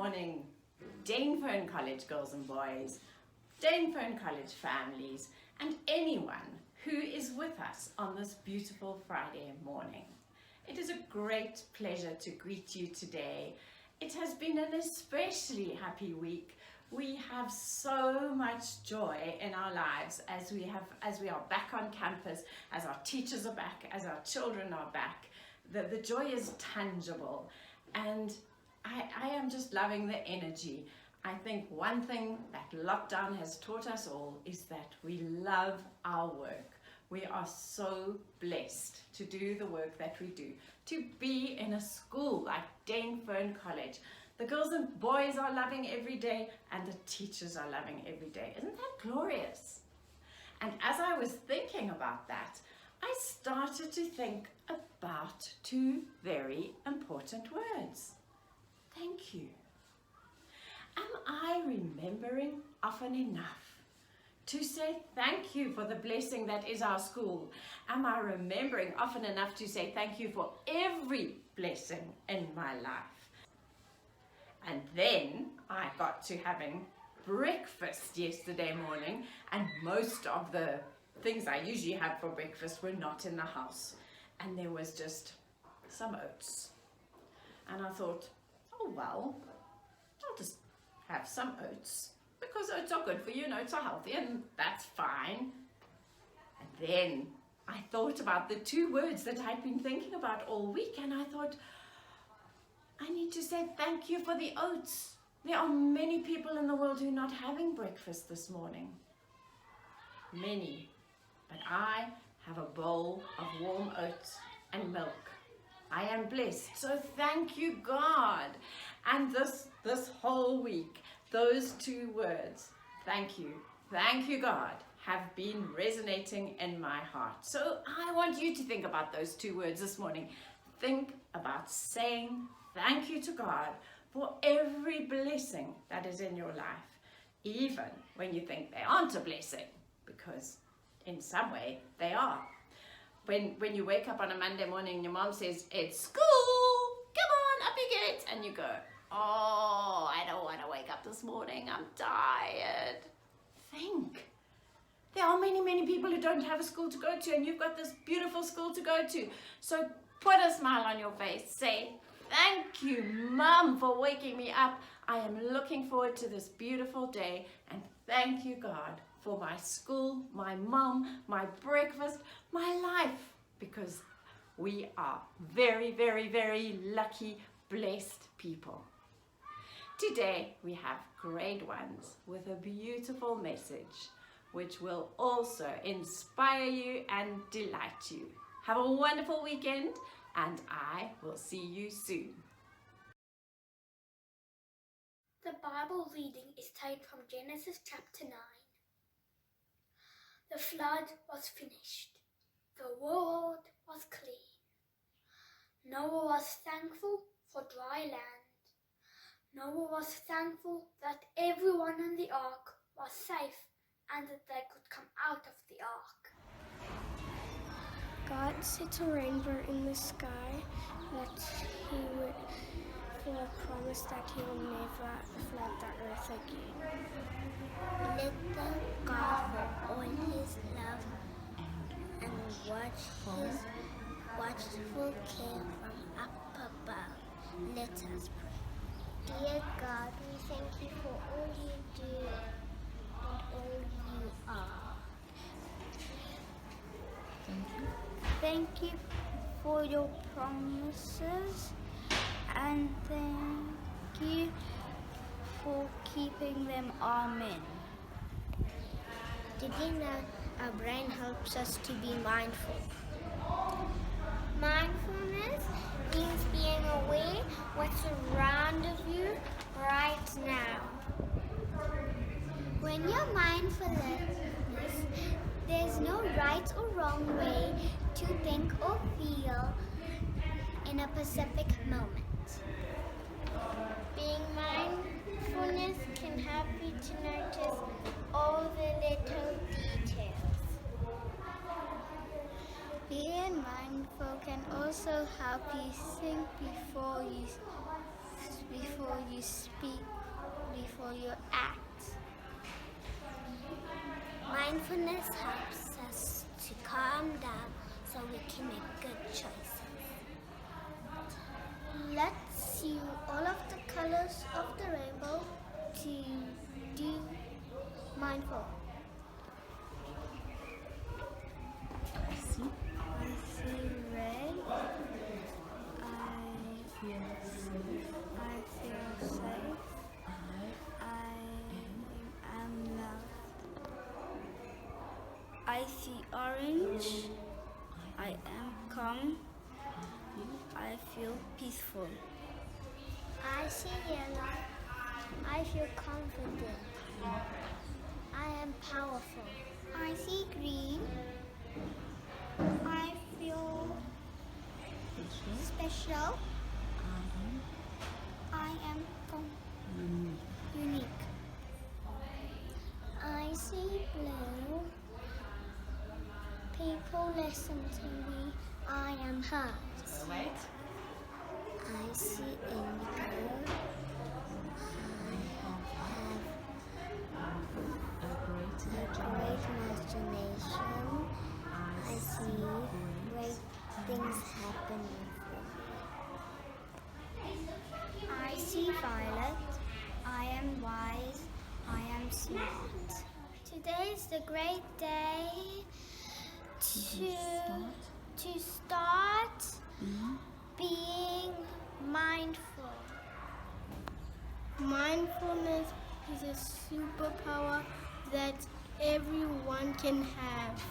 morning, Dainfern College girls and boys, Dainfern College families, and anyone who is with us on this beautiful Friday morning. It is a great pleasure to greet you today. It has been an especially happy week. We have so much joy in our lives as we are back on campus, as our teachers are back, as our children are back. The joy is tangible, and I am just loving the energy. I think one thing that lockdown has taught us all is that we love our work. We are so blessed to do the work that we do, to be in a school like Dainfern College. The girls and boys are loving every day, and the teachers are loving every day. Isn't that glorious? And as I was thinking about that, I started to think about two very important words. Thank you. Am I remembering often enough to say thank you for the blessing that is our school? Am I remembering often enough to say thank you for every blessing in my life? And then I got to having breakfast yesterday morning, and most of the things I usually have for breakfast were not in the house, and there was just some oats. And I thought, oh well, I'll just have some oats, because oats are good for you and oats are healthy, and that's fine. And then I thought about the two words that I'd been thinking about all week, and I thought, I need to say thank you for the oats. There are many people in the world who are not having breakfast this morning. Many. But I have a bowl of warm oats and milk. I am blessed. So thank you, God. And this whole week, those two words, thank you, God, have been resonating in my heart. So I want you to think about those two words this morning. Think about saying thank you to God for every blessing that is in your life, even when you think they aren't a blessing, because in some way they are. When you wake up on a Monday morning and your mom says, it's school, come on, up you get, and you go, oh, I don't want to wake up this morning, I'm tired. Think. There are many, many people who don't have a school to go to, and you've got this beautiful school to go to. So put a smile on your face. Say, thank you, Mum, for waking me up. I am looking forward to this beautiful day, and thank you, God, for my school, my mum, my breakfast, my life, because we are very, very, very lucky, blessed people. Today we have grade ones with a beautiful message which will also inspire you and delight you. Have a wonderful weekend, and I will see you soon. The Bible reading is taken from Genesis chapter 9. The flood was finished. The world was clean. Noah was thankful for dry land. Noah was thankful that everyone in the ark was safe and that they could come out of the ark. God set a rainbow in the sky for a promise that he will never flood the earth again. Let thank God for all his love and his watchful care from up above. Let us pray. Dear God, we thank you for all you do and all you are. Thank you for your promises, and thank you for keeping them. Amen. Did you know our brain helps us to be mindful? Mindfulness means being aware what's around of you right now. When you're mindful, there's no right or wrong way to think or feel in a specific moment. Being mindfulness can help you to notice all the little details. Being mindful can also help you think before you before you speak, before you act. Mindfulness helps us to calm down so we can make good choices. Let's use all of the colors of the rainbow to do mindful. I see. I see red. Feel safe. I feel safe. I am loved. I see orange. I am calm. I feel peaceful. I see yellow. I feel confident. I am powerful. I see green. I feel special. I am unique. I see blue. People listen to me. I am heard. Wait. I see indigo. I have a great imagination. I see great things happening for me. I see violet. I am wise. I am smart. Today is the great day to start being mindful. Mindfulness is a superpower that everyone can have.